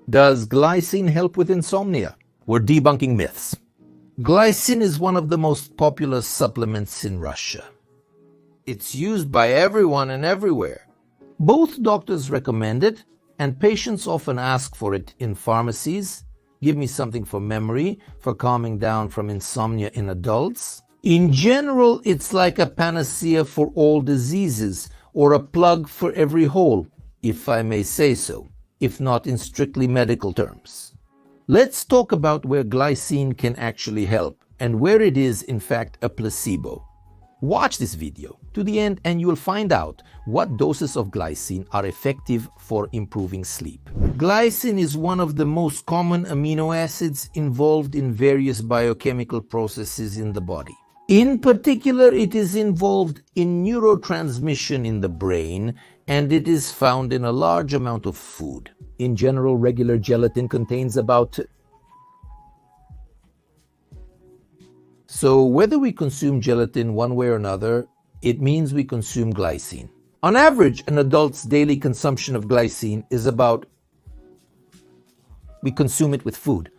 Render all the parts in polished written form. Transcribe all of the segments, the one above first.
Does glycine help with insomnia? We're debunking myths. Glycine is one of the most popular supplements in Russia. It's used by everyone and everywhere. Both doctors recommend it, and patients often ask for it in pharmacies. Give me something for memory, for calming down from insomnia in adults. In general, it's like a panacea for all diseases, or a plug for every hole, if I may say so, if not in strictly medical terms. Let's talk about where glycine can actually help, and where it is in fact a placebo. Watch this video to the end and you'll find out what doses of glycine are effective for improving sleep. Glycine is one of the most common amino acids involved in various biochemical processes in the body. In particular, it is involved in neurotransmission in the brain, and it is found in a large amount of food. In general, regular gelatin contains about... So whether we consume gelatin one way or another, it means we consume glycine. On average, an adult's daily consumption of glycine is about... We consume it with food.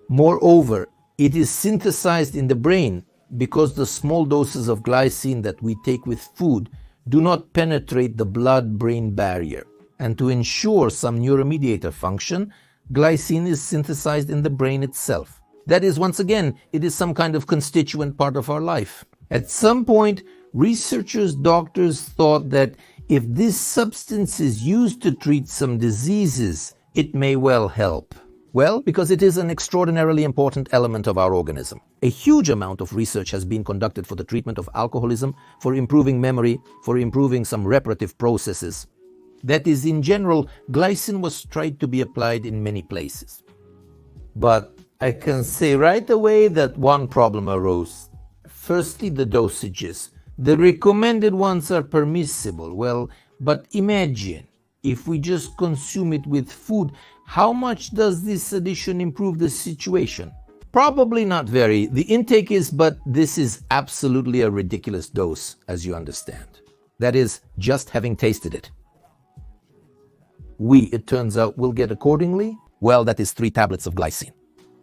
Moreover, it is synthesized in the brain because the small doses of glycine that we take with food do not penetrate the blood-brain barrier. And to ensure some neuromediator function, glycine is synthesized in the brain itself. That is, once again, it is some kind of constituent part of our life. At some point, doctors thought that if this substance is used to treat some diseases, it may well help. Well, because it is an extraordinarily important element of our organism. A huge amount of research has been conducted for the treatment of alcoholism, for improving memory, for improving some reparative processes. That is, in general, glycine was tried to be applied in many places. But I can say right away that one problem arose. Firstly, the dosages. The recommended ones are permissible. Well, but imagine, if we just consume it with food, how much does this addition improve the situation? Probably not very. The intake is, but this is absolutely a ridiculous dose, as you understand. That is, just having tasted it. It turns out, will get accordingly? Well, that is 3 tablets of glycine.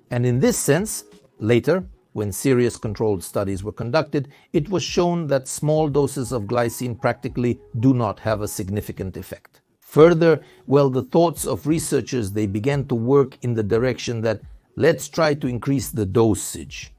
And in this sense, later, when serious controlled studies were conducted, it was shown that small doses of glycine practically do not have a significant effect. Further, the thoughts of researchers, they began to work in the direction that let's try to increase the dosage.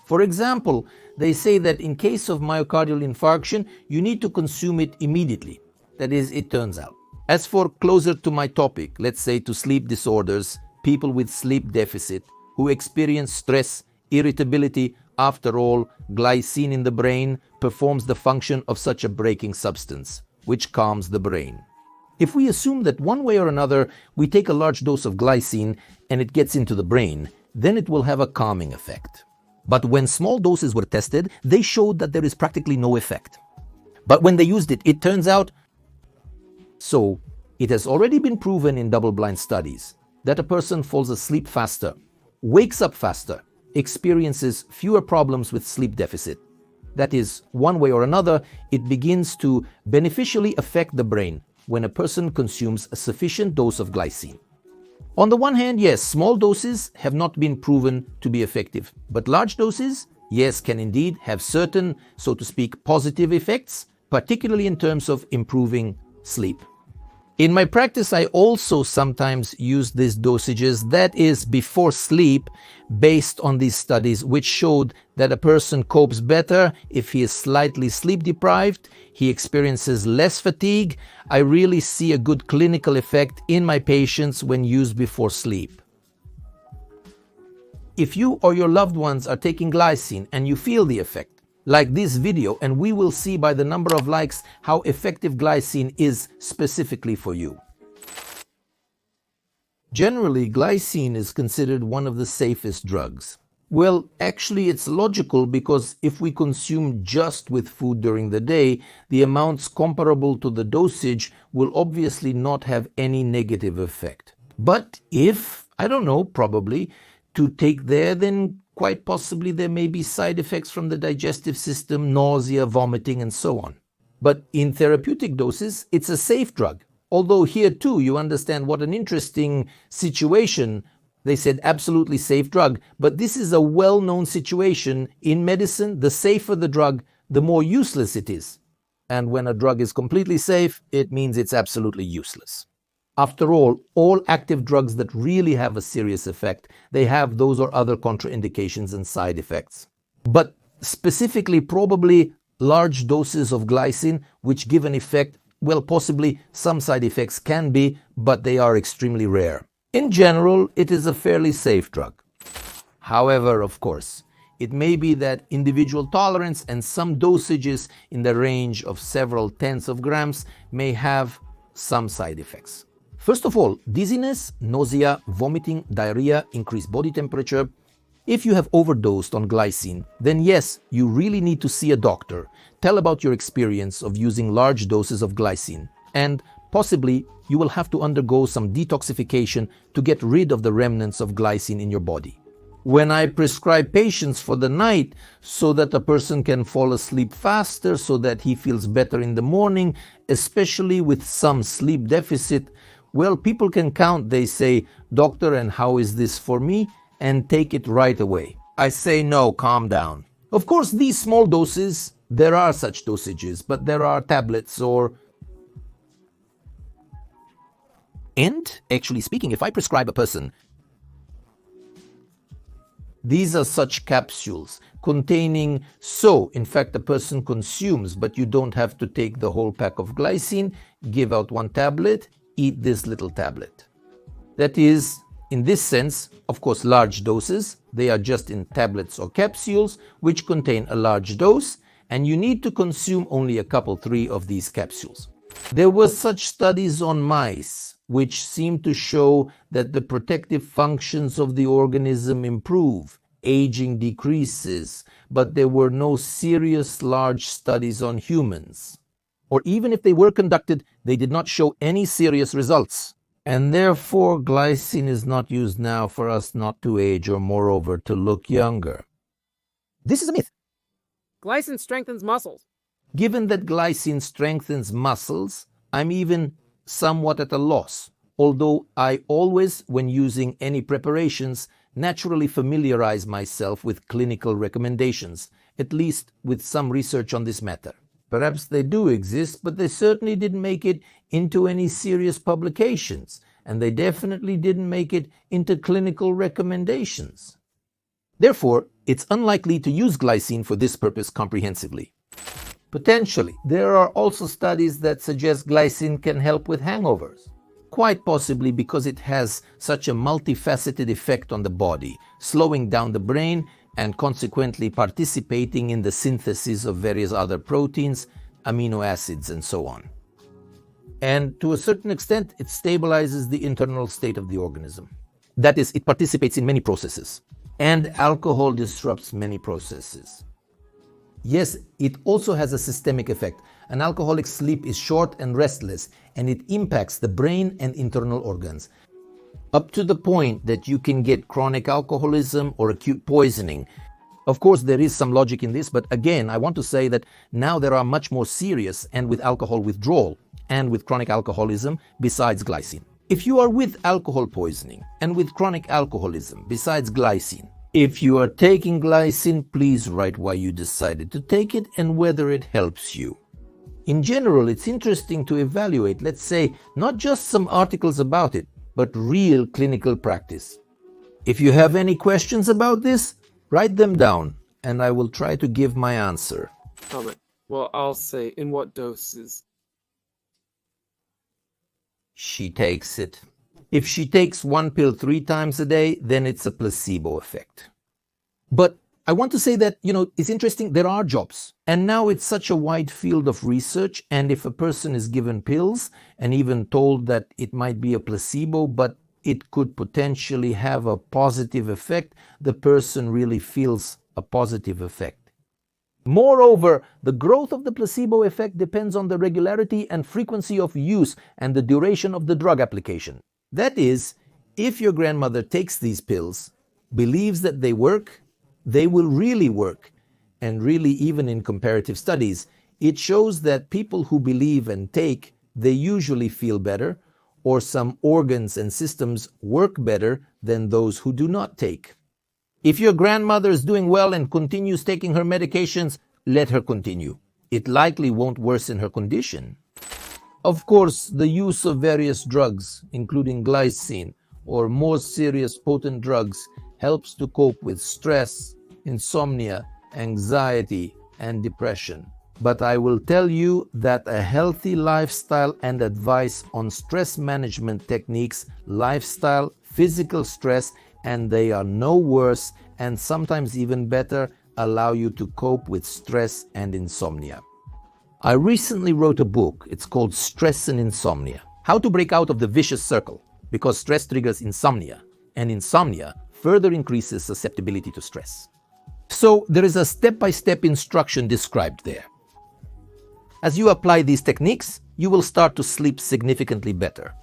For example, they say that in case of myocardial infarction, you need to consume it immediately. That is, it turns out. As for closer to my topic, let's say to sleep disorders, people with sleep deficit who experience stress, irritability, after all, glycine in the brain performs the function of such a braking substance, which calms the brain. If we assume that one way or another we take a large dose of glycine and it gets into the brain, then it will have a calming effect. But when small doses were tested, they showed that there is practically no effect. But when they used it, it turns out... So, it has already been proven in double-blind studies that a person falls asleep faster, wakes up faster, experiences fewer problems with sleep deficit. That is, one way or another, it begins to beneficially affect the brain when a person consumes a sufficient dose of glycine. On the one hand, yes, small doses have not been proven to be effective, but large doses, yes, can indeed have certain, so to speak, positive effects, particularly in terms of improving sleep. In my practice, I also sometimes use these dosages, that is, before sleep, based on these studies which showed that a person copes better if he is slightly sleep deprived, he experiences less fatigue. I really see a good clinical effect in my patients when used before sleep. If you or your loved ones are taking glycine and you feel the effect, like this video, and we will see by the number of likes how effective glycine is specifically for you. Generally, glycine is considered one of the safest drugs. Well, actually it's logical because if we consume just with food during the day, the amounts comparable to the dosage will obviously not have any negative effect. But if, I don't know, probably, to take there, then quite possibly there may be side effects from the digestive system, nausea, vomiting, and so on. But in therapeutic doses, it's a safe drug. Although here too, you understand what an interesting situation. They said absolutely safe drug, but this is a well-known situation in medicine. The safer the drug, the more useless it is. And when a drug is completely safe, it means it's absolutely useless. After all active drugs that really have a serious effect, they have those or other contraindications and side effects. But specifically, probably large doses of glycine, which give an effect, well, possibly some side effects can be, but they are extremely rare. In general, it is a fairly safe drug. However, of course, it may be that individual tolerance and some dosages in the range of several tens of grams may have some side effects. First of all, dizziness, nausea, vomiting, diarrhea, increased body temperature. If you have overdosed on glycine, then yes, you really need to see a doctor. Tell about your experience of using large doses of glycine, and possibly you will have to undergo some detoxification to get rid of the remnants of glycine in your body. When I prescribe patients for the night so that a person can fall asleep faster, so that he feels better in the morning, especially with some sleep deficit, well, people can count. They say, "Doctor, and how is this for me?" and take it right away. I say, no, calm down. Of course, these small doses, there are such dosages, but there are tablets or... And, actually speaking, if I prescribe a person, these are such capsules containing, so in fact a person consumes, but you don't have to take the whole pack of glycine, give out one tablet, eat this little tablet. That is, in this sense, of course, large doses. They are just in tablets or capsules, which contain a large dose, and you need to consume only a couple, 3 of these capsules. There were such studies on mice, which seem to show that the protective functions of the organism improve, aging decreases, but there were no serious large studies on humans. Or even if they were conducted, they did not show any serious results. And therefore, glycine is not used now for us not to age or, moreover, to look younger. This is a myth. Glycine strengthens muscles. Given that glycine strengthens muscles, I'm even somewhat at a loss, although I always, when using any preparations, naturally familiarize myself with clinical recommendations, at least with some research on this matter. Perhaps they do exist, but they certainly didn't make it into any serious publications, and they definitely didn't make it into clinical recommendations. Therefore, it's unlikely to use glycine for this purpose comprehensively. Potentially, there are also studies that suggest glycine can help with hangovers, quite possibly because it has such a multifaceted effect on the body, slowing down the brain and consequently participating in the synthesis of various other proteins, amino acids, and so on. And to a certain extent, it stabilizes the internal state of the organism. That is, it participates in many processes. And alcohol disrupts many processes. Yes, it also has a systemic effect. An alcoholic's sleep is short and restless, and it impacts the brain and internal organs, up to the point that you can get chronic alcoholism or acute poisoning. Of course, there is some logic in this, but again, I want to say that now there are much more serious and with alcohol withdrawal and with chronic alcoholism besides glycine. If you are with alcohol poisoning and with chronic alcoholism besides glycine, if you are taking glycine, please write why you decided to take it and whether it helps you. In general, it's interesting to evaluate, let's say, not just some articles about it, but real clinical practice. If you have any questions about this, write them down, and I will try to give my answer. Comment. Well, I'll say, in what doses? She takes it. If she takes one pill 3 times a day, then it's a placebo effect. But I want to say that, it's interesting, there are jobs. And now it's such a wide field of research, and if a person is given pills and even told that it might be a placebo, but it could potentially have a positive effect, the person really feels a positive effect. Moreover, the growth of the placebo effect depends on the regularity and frequency of use and the duration of the drug application. That is, if your grandmother takes these pills, believes that they work, they will really work. And really, even in comparative studies, it shows that people who believe and take they usually feel better, or some organs and systems work better than those who do not take. If your grandmother is doing well and continues taking her medications, let her continue. It likely won't worsen her condition. Of course, the use of various drugs, including glycine or more serious potent drugs, helps to cope with stress, insomnia, anxiety, and depression. But I will tell you that a healthy lifestyle and advice on stress management techniques, lifestyle, physical stress, and they are no worse and sometimes even better, allow you to cope with stress and insomnia. I recently wrote a book. It's called Stress and Insomnia: How to Break Out of the Vicious Circle, because stress triggers insomnia, and insomnia further increases susceptibility to stress. So there is a step-by-step instruction described there. As you apply these techniques, you will start to sleep significantly better.